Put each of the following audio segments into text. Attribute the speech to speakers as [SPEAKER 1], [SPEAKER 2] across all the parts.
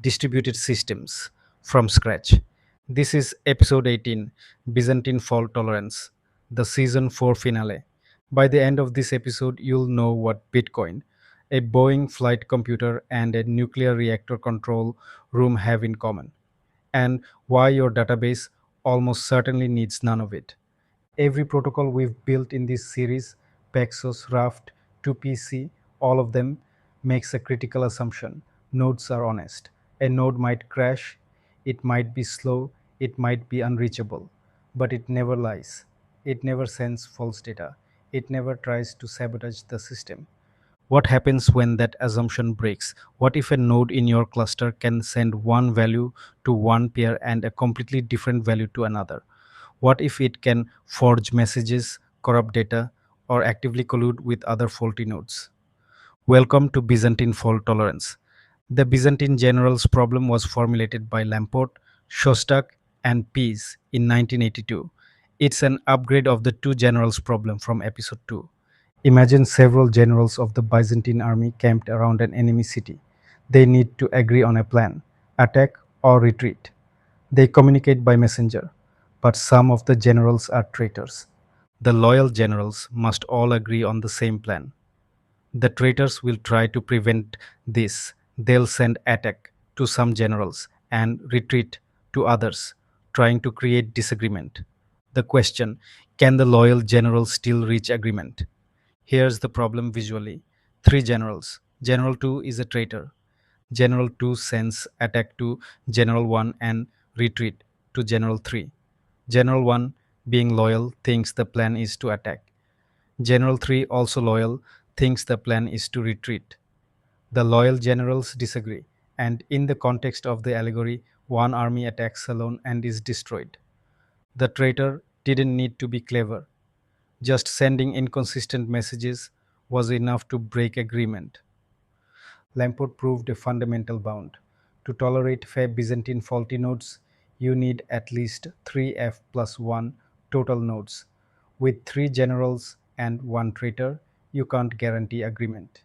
[SPEAKER 1] distributed systems from scratch. This is episode 18, Byzantine Fault Tolerance, the season 4 finale. By the end of this episode, you'll know what Bitcoin, a Boeing flight computer, and a nuclear reactor control room have in common, and why your database almost certainly needs none of it. Every protocol we've built in this series, Paxos, Raft, 2PC, all of them makes a critical assumption. Nodes are honest. A node might crash, it might be slow, it might be unreachable, but it never lies. It never sends false data. It never tries to sabotage the system. What happens when that assumption breaks? What if a node in your cluster can send one value to one pair and a completely different value to another? What if it can forge messages, corrupt data, or actively collude with other faulty nodes? Welcome to Byzantine fault tolerance. The Byzantine generals problem was formulated by Lamport, Shostak, and Pease in 1982. It's an upgrade of the two generals problem from episode 2. Imagine several generals of the Byzantine army camped around an enemy city. They need to agree on a plan, attack or retreat. They communicate by messenger, but some of the generals are traitors. The loyal generals must all agree on the same plan. The traitors will try to prevent this. They'll send attack to some generals and retreat to others, trying to create disagreement. The question, can the loyal generals still reach agreement? Here's the problem visually. Three generals. General 2 is a traitor. General 2 sends attack to General 1 and retreat to General 3. General 1, being loyal, thinks the plan is to attack. General 3, also loyal, thinks the plan is to retreat. The loyal generals disagree, and in the context of the allegory, one army attacks alone and is destroyed. The traitor didn't need to be clever. Just sending inconsistent messages was enough to break agreement. Lamport proved a fundamental bound. To tolerate Byzantine faulty nodes, you need at least 3F plus 1 total nodes. With 3 generals and 1 traitor, you can't guarantee agreement.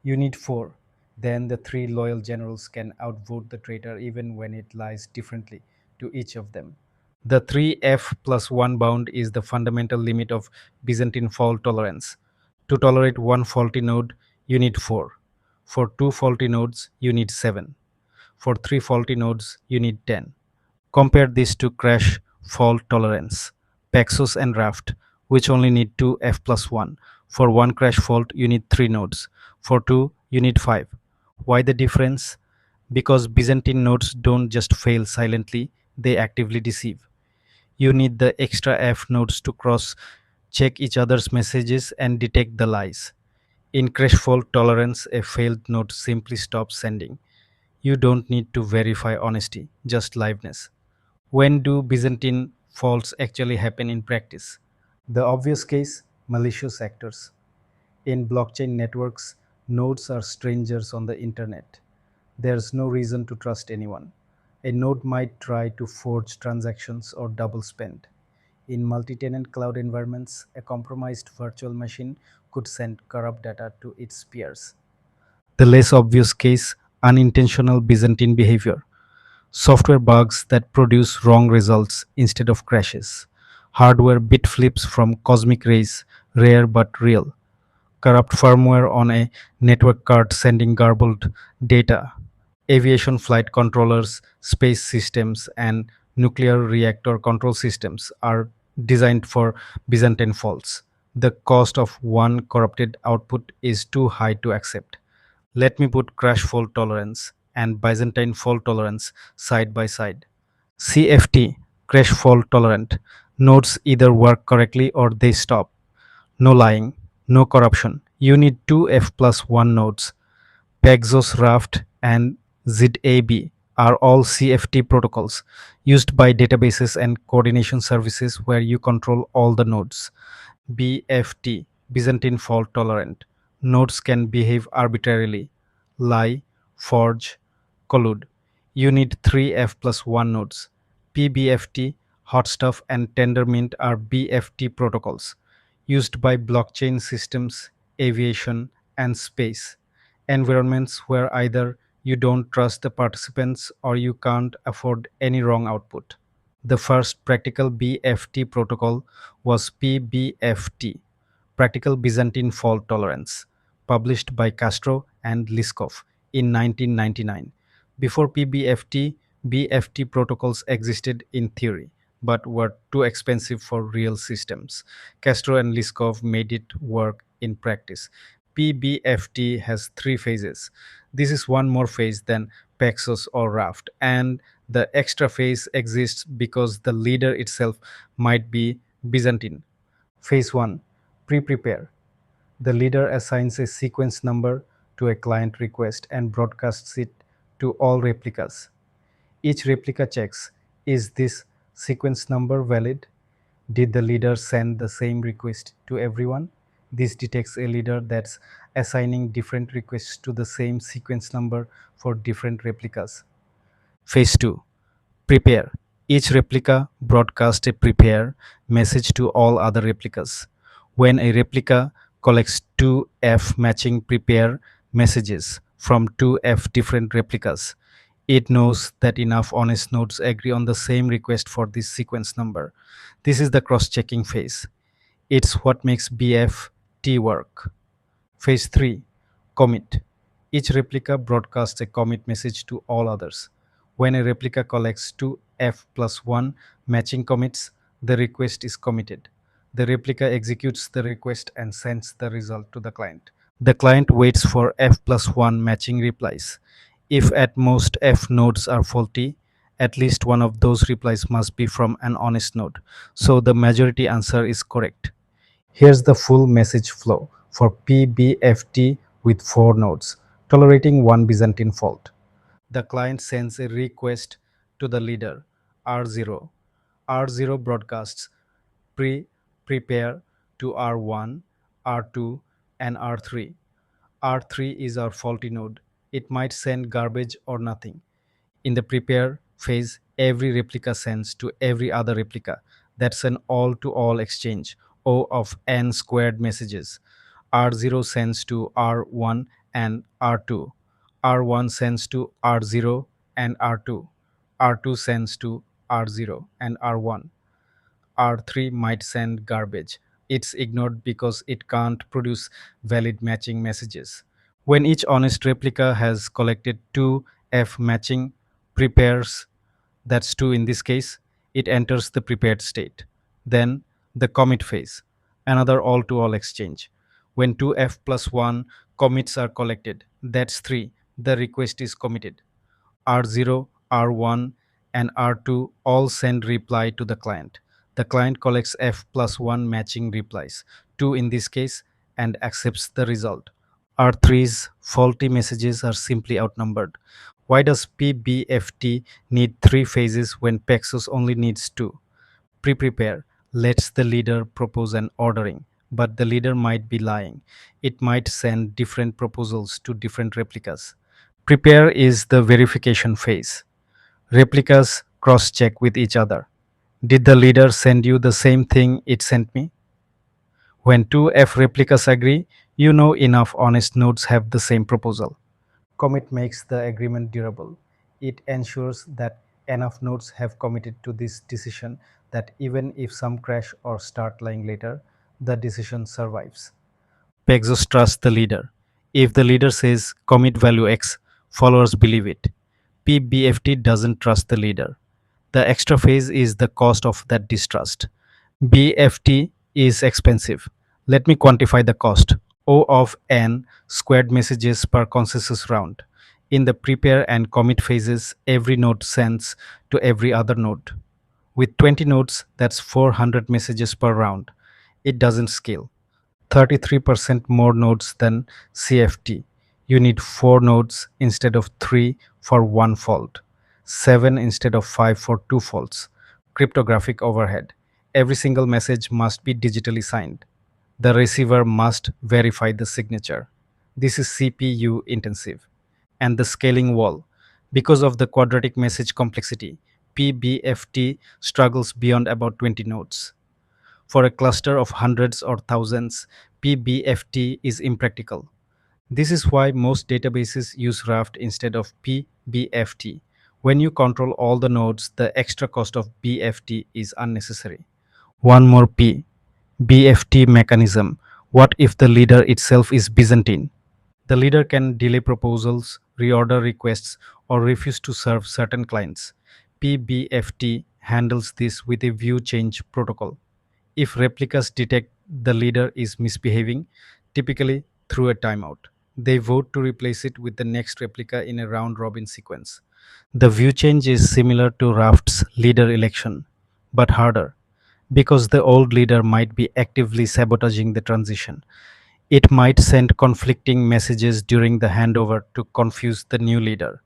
[SPEAKER 1] You need 4. Then the 3 loyal generals can outvote the traitor even when it lies differently to each of them. The 3F plus 1 bound is the fundamental limit of Byzantine fault tolerance. To tolerate one faulty node, you need 4. For 2 faulty nodes, you need 7. For 3 faulty nodes, you need 10. Compare this to crash fault tolerance, Paxos and Raft, which only need 2 F plus 1. For one crash fault, you need 3 nodes. For 2, you need 5. Why the difference? Because Byzantine nodes don't just fail silently, they actively deceive. You need the extra F nodes to cross check each other's messages and detect the lies. In crash fault tolerance, a failed node simply stops sending. You don't need to verify honesty, just liveness. When do Byzantine faults actually happen in practice? The obvious case, malicious actors. In blockchain networks, nodes are strangers on the internet. There's no reason to trust anyone. A node might try to forge transactions or double spend. In multi-tenant cloud environments, a compromised virtual machine could send corrupt data to its peers. The less obvious case, unintentional Byzantine behavior. Software bugs that produce wrong results instead of crashes. Hardware bit flips from cosmic rays, rare but real. Corrupt firmware on a network card sending garbled data. Aviation flight controllers, space systems, and nuclear reactor control systems are designed for Byzantine faults. The cost of one corrupted output is too high to accept. Let me put crash fault tolerance and Byzantine fault tolerance side by side. CFT, crash fault tolerant. Nodes either work correctly or they stop. No lying, no corruption. You need two F plus 1 nodes. Paxos Raft and ZAB are all CFT protocols used by databases and coordination services where you control all the nodes. BFT, Byzantine fault tolerant. Nodes can behave arbitrarily, lie, forge, collude. You need 3 F plus 1 nodes. PBFT, Hotstuff, and Tendermint are BFT protocols used by blockchain systems, aviation, and space environments where either you don't trust the participants, or you can't afford any wrong output. The first practical BFT protocol was PBFT, Practical Byzantine Fault Tolerance, published by Castro and Liskov in 1999. Before PBFT, BFT protocols existed in theory but were too expensive for real systems. Castro and Liskov made it work in practice. PBFT has three phases. This is one more phase than Paxos or Raft, and the extra phase exists because the leader itself might be Byzantine. Phase 1, Pre-prepare. The leader assigns a sequence number to a client request and broadcasts it to all replicas. Each replica checks, is this sequence number valid? Did the leader send the same request to everyone? This detects a leader that's assigning different requests to the same sequence number for different replicas. Phase 2, Prepare. Each replica broadcasts a prepare message to all other replicas. When a replica collects two F matching prepare messages from two F different replicas, it knows that enough honest nodes agree on the same request for this sequence number. This is the cross checking phase. It's what makes BFT work. Phase 3, Commit. Each replica broadcasts a commit message to all others. When a replica collects two F plus 1 matching commits, the request is committed. The replica executes the request and sends the result to the client. The client waits for F plus 1 matching replies. If at most F nodes are faulty, at least one of those replies must be from an honest node, so the majority answer is correct. Here's the full message flow for PBFT with 4 nodes, tolerating one Byzantine fault. The client sends a request to the leader, R0. R0 broadcasts prepare to R1, R2, and R3. R3 is our faulty node. It might send garbage or nothing. In the prepare phase, every replica sends to every other replica. That's an all-to-all exchange, O of n squared messages. R0 sends to R1 and R2. R1 sends to R0 and R2. R2 sends to R0 and R1. R3 might send garbage. It's ignored because it can't produce valid matching messages. When each honest replica has collected two F matching prepares, that's two in this case, it enters the prepared state. Then the commit phase, another all to all exchange. When two F plus 1 commits are collected, that's 3, the request is committed. R0, R1, and R2 all send reply to the client. The client collects F plus 1 matching replies, 2 in this case, and accepts the result. R3's faulty messages are simply outnumbered. Why does PBFT need 3 phases when Paxos only needs 2? Pre-prepare lets the leader propose an ordering, but the leader might be lying. It might send different proposals to different replicas. Prepare is the verification phase. Replicas cross-check with each other. Did the leader send you the same thing it sent me? When two F replicas agree, you know enough honest nodes have the same proposal. Commit makes the agreement durable. It ensures that enough nodes have committed to this decision that even if some crash or start lying later, the decision survives. Paxos trusts the leader. If the leader says commit value X, followers believe it. PBFT doesn't trust the leader. The extra phase is the cost of that distrust. BFT is expensive. Let me quantify the cost. O of n squared messages per consensus round. In the prepare and commit phases, every node sends to every other node. With 20 nodes, that's 400 messages per round. It doesn't scale. 33% more nodes than CFT. You need 4 nodes instead of 3 for one fault, 7 instead of 5 for 2 faults. Cryptographic overhead. Every single message must be digitally signed. The receiver must verify the signature. This is CPU intensive. And the scaling wall. Because of the quadratic message complexity, PBFT struggles beyond about 20 nodes. For a cluster of hundreds or thousands, PBFT is impractical. This is why most databases use Raft instead of PBFT. When you control all the nodes, the extra cost of BFT is unnecessary. One more P. BFT mechanism. What if the leader itself is Byzantine? The leader can delay proposals, reorder requests, or refuse to serve certain clients. PBFT handles this with a view change protocol. If replicas detect the leader is misbehaving, typically through a timeout, they vote to replace it with the next replica in a round robin sequence. The view change is similar to Raft's leader election, but harder, because the old leader might be actively sabotaging the transition. It might send conflicting messages during the handover to confuse the new leader.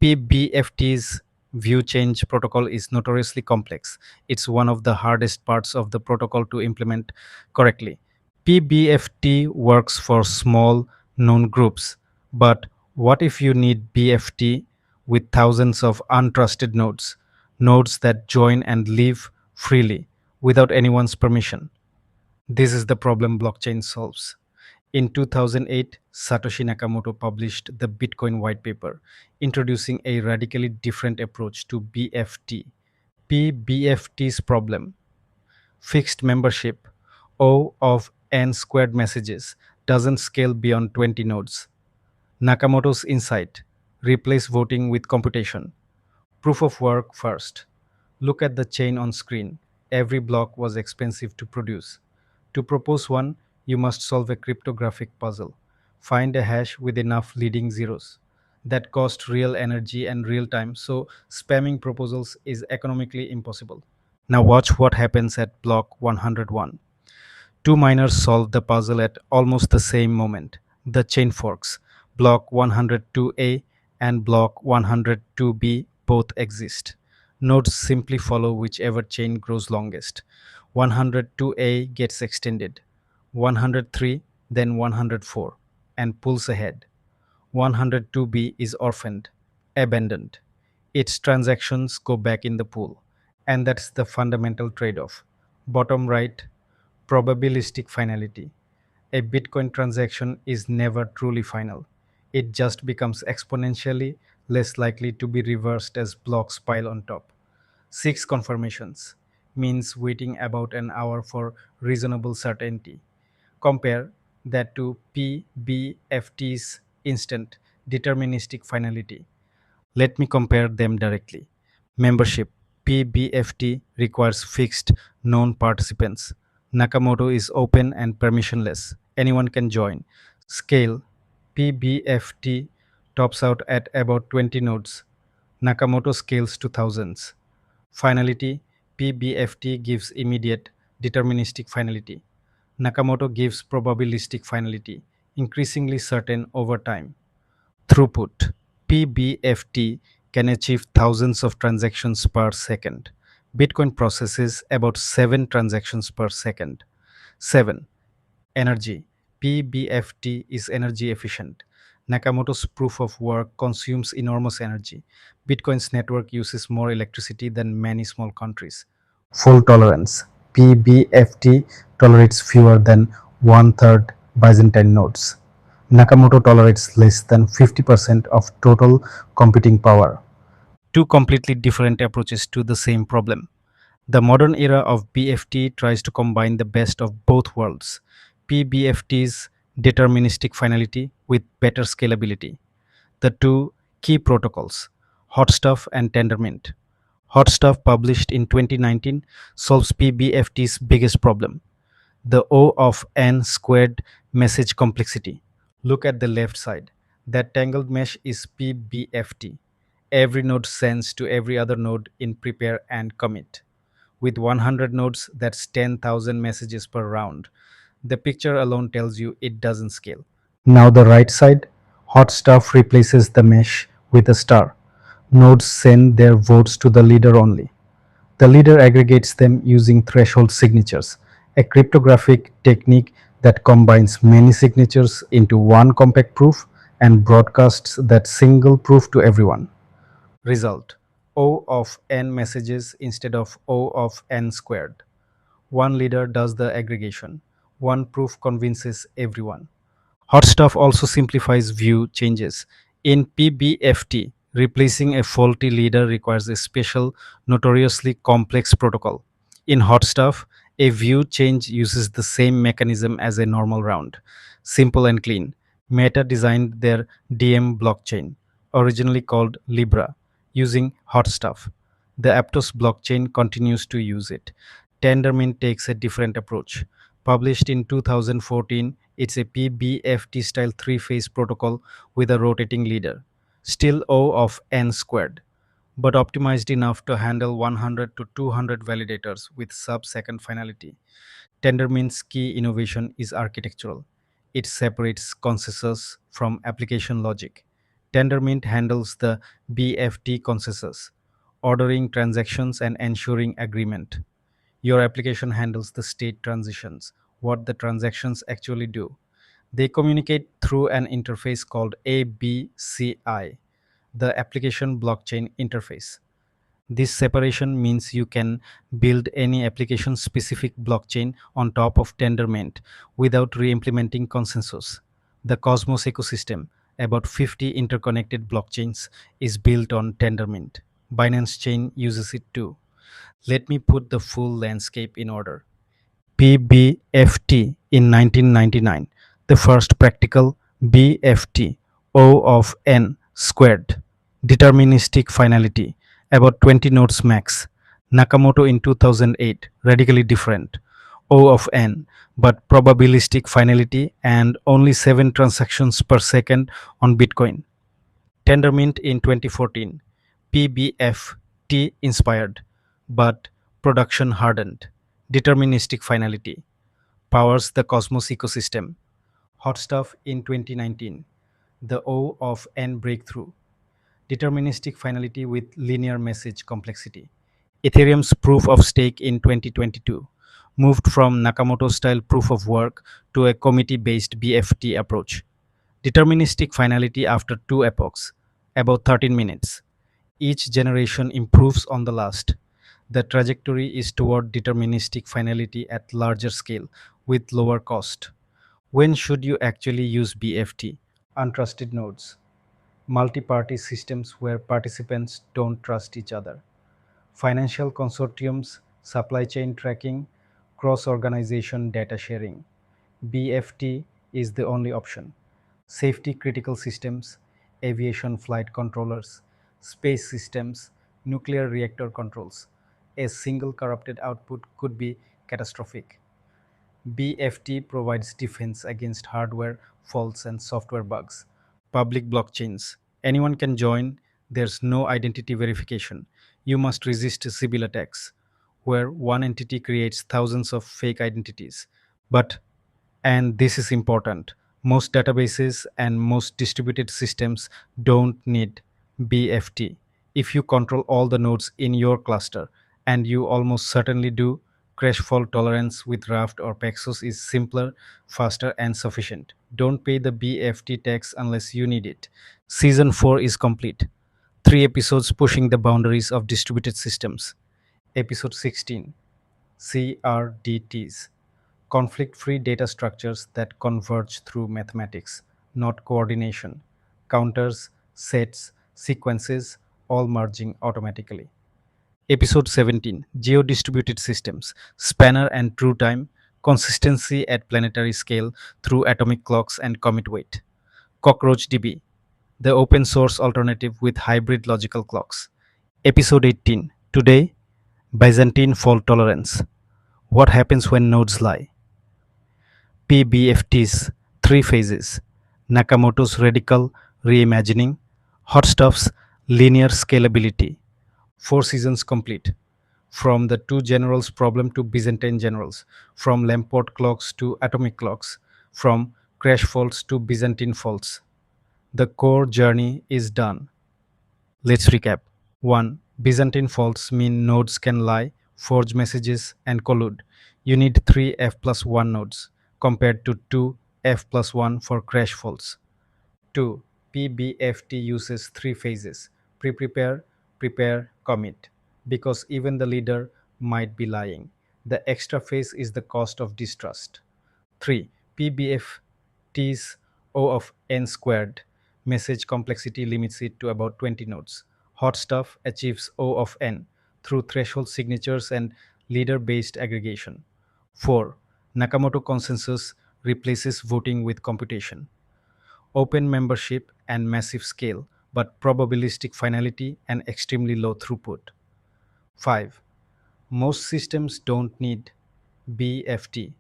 [SPEAKER 1] PBFT's view change protocol is notoriously complex. It's one of the hardest parts of the protocol to implement correctly. PBFT works for small known groups, but what if you need BFT with thousands of untrusted nodes, nodes that join and leave freely without anyone's permission? This is the problem blockchain solves. In 2008, Satoshi Nakamoto published the Bitcoin white paper, introducing a radically different approach to BFT. PBFT's problem: fixed membership, O of n squared messages, doesn't scale beyond 20 nodes. Nakamoto's insight: replace voting with computation. Proof of work first. Look at the chain on screen. Every block was expensive to produce. To propose one, you must solve a cryptographic puzzle. Find a hash with enough leading zeros. That cost real energy and real time, so spamming proposals is economically impossible. Now watch what happens at block 101. Two miners solve the puzzle at almost the same moment. The chain forks. Block 102A and block 102B both exist. Nodes simply follow whichever chain grows longest. 102A gets extended, 103, then 104, and pulls ahead. 102B is orphaned, abandoned. Its transactions go back in the pool. And that's the fundamental trade off. Bottom right, probabilistic finality. A Bitcoin transaction is never truly final. It just becomes exponentially less likely to be reversed as blocks pile on top. Six confirmations means waiting about an hour for reasonable certainty. Compare that to PBFT's instant deterministic finality. Let me compare them directly. Membership: PBFT requires fixed, known participants. Nakamoto is open and permissionless. Anyone can join. Scale: PBFT tops out at about 20 nodes. Nakamoto scales to thousands. Finality: PBFT gives immediate, deterministic finality. Nakamoto gives probabilistic finality, increasingly certain over time. Throughput: PBFT can achieve thousands of transactions per second. Bitcoin processes about 7 transactions per second. 7. Energy: PBFT is energy efficient. Nakamoto's proof of work consumes enormous energy. Bitcoin's network uses more electricity than many small countries. Fault tolerance: PBFT tolerates fewer than one third Byzantine nodes. Nakamoto tolerates less than 50% of total computing power. Two completely different approaches to the same problem. The modern era of BFT tries to combine the best of both worlds: PBFT's deterministic finality with better scalability. The two key protocols, Hotstuff and Tendermint. Hotstuff, published in 2019, solves PBFT's biggest problem: the O of n squared message complexity. Look at the left side. That tangled mesh is PBFT. Every node sends to every other node in prepare and commit. With 100 nodes, that's 10,000 messages per round. The picture alone tells you it doesn't scale. Now the right side, hot stuff replaces the mesh with a star. Nodes send their votes to the leader only. The leader aggregates them using threshold signatures, a cryptographic technique that combines many signatures into one compact proof and broadcasts that single proof to everyone. Result: O of n messages instead of O of n squared. One leader does the aggregation. One proof convinces everyone. Hot stuff also simplifies view changes. In PBFT, replacing a faulty leader requires a special, notoriously complex protocol. In hot stuff, a view change uses the same mechanism as a normal round. Simple and clean. Meta designed their DM blockchain, originally called Libra, using hot stuff. The Aptos blockchain continues to use it. Tendermint takes a different approach. Published in 2014, it's a PBFT style three phase protocol with a rotating leader. Still O of n squared, but optimized enough to handle 100 to 200 validators with sub second finality. Tendermint's key innovation is architectural. It separates consensus from application logic. Tendermint handles the BFT consensus, ordering transactions and ensuring agreement. Your application handles the state transitions, what the transactions actually do. They communicate through an interface called ABCI, the application blockchain interface. This separation means you can build any application specific blockchain on top of Tendermint without re implementing consensus. The Cosmos ecosystem, about 50 interconnected blockchains, is built on Tendermint. Binance Chain uses it too. Let me put the full landscape in order. PBFT in 1999, the first practical BFT, O of n squared, deterministic finality, about 20 nodes max. Nakamoto in 2008, radically different, O of n, but probabilistic finality and only 7 transactions per second on Bitcoin. Tendermint in 2014, PBFT inspired, but production hardened. Deterministic finality powers the Cosmos ecosystem. Hot stuff in 2019, the O of N breakthrough. Deterministic finality with linear message complexity. Ethereum's proof of stake in 2022 moved from Nakamoto style proof of work to a committee based BFT approach. Deterministic finality after two epochs, about 13 minutes. Each generation improves on the last. The trajectory is toward deterministic finality at larger scale with lower cost. When should you actually use BFT? Untrusted nodes, multi party systems where participants don't trust each other, financial consortiums, supply chain tracking, cross organization data sharing. BFT is the only option. Safety critical systems, aviation flight controllers, space systems, nuclear reactor controls. A single corrupted output could be catastrophic. BFT provides defense against hardware faults and software bugs. Public blockchains. Anyone can join. There's no identity verification. You must resist Sybil attacks, where one entity creates thousands of fake identities. But, and this is important, most databases and most distributed systems don't need BFT. If you control all the nodes in your cluster, and you almost certainly do, crash fault tolerance with Raft or Paxos is simpler, faster, and sufficient. Don't pay the BFT tax unless you need it. Season 4 is complete. 3 episodes pushing the boundaries of distributed systems. Episode 16, CRDTs, conflict free data structures that converge through mathematics, not coordination. Counters, sets, sequences, all merging automatically. Episode 17, Geo-distributed systems, spanner and true time, consistency at planetary scale through atomic clocks and comet weight. CockroachDB, the open source alternative with hybrid logical clocks. Episode 18, today, Byzantine fault tolerance. What happens when nodes lie? PBFT's three phases, Nakamoto's radical reimagining, Hot Stuff's linear scalability. 4 seasons complete. From the two generals problem to Byzantine generals, from Lamport clocks to atomic clocks, from crash faults to Byzantine faults. The core journey is done. Let's recap. 1. Byzantine faults mean nodes can lie, forge messages, and collude. You need 3 F plus 1 nodes compared to 2 F plus 1 for crash faults. 2. PBFT uses 3 phases: pre prepare, prepare, commit. Because even the leader might be lying. The extra phase is the cost of distrust. 3. PBFTs O of n squared. Message complexity limits it to about 20 nodes. Hot stuff achieves O of n through threshold signatures and leader based aggregation. 4. Nakamoto consensus replaces voting with computation. Open membership and massive scale, but probabilistic finality and extremely low throughput. 5. Most systems don't need BFT.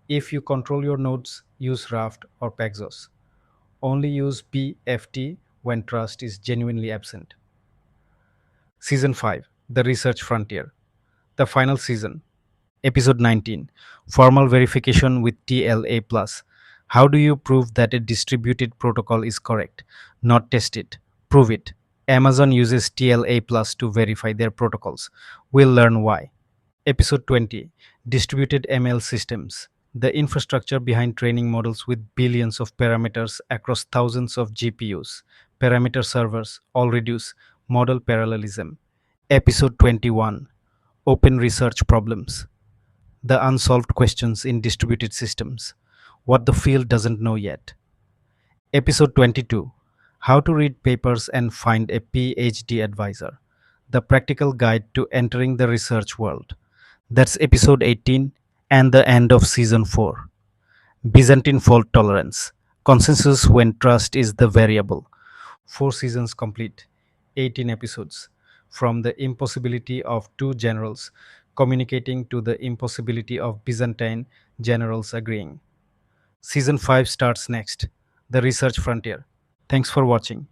[SPEAKER 1] If you control your nodes, use Raft or Paxos. Only use BFT when trust is genuinely absent. Season 5, The Research Frontier. The final season. Episode 19, Formal Verification with TLA+. How do you prove that a distributed protocol is correct? Not test it, prove it. Amazon uses TLA+ to verify their protocols. We'll learn why. Episode 20, Distributed ML Systems. The infrastructure behind training models with billions of parameters across thousands of GPUs. Parameter servers all reduce model parallelism. Episode 21, Open Research Problems. The unsolved questions in distributed systems. What the field doesn't know yet. Episode 22, How to Read Papers and Find a PhD Advisor. The practical guide to entering the research world. That's episode 18 and the end of season 4. Byzantine fault tolerance. Consensus when trust is the variable. 4 seasons complete. 18 episodes. From the impossibility of two generals communicating to the impossibility of Byzantine generals agreeing. Season 5 starts next. The Research Frontier. Thanks for watching.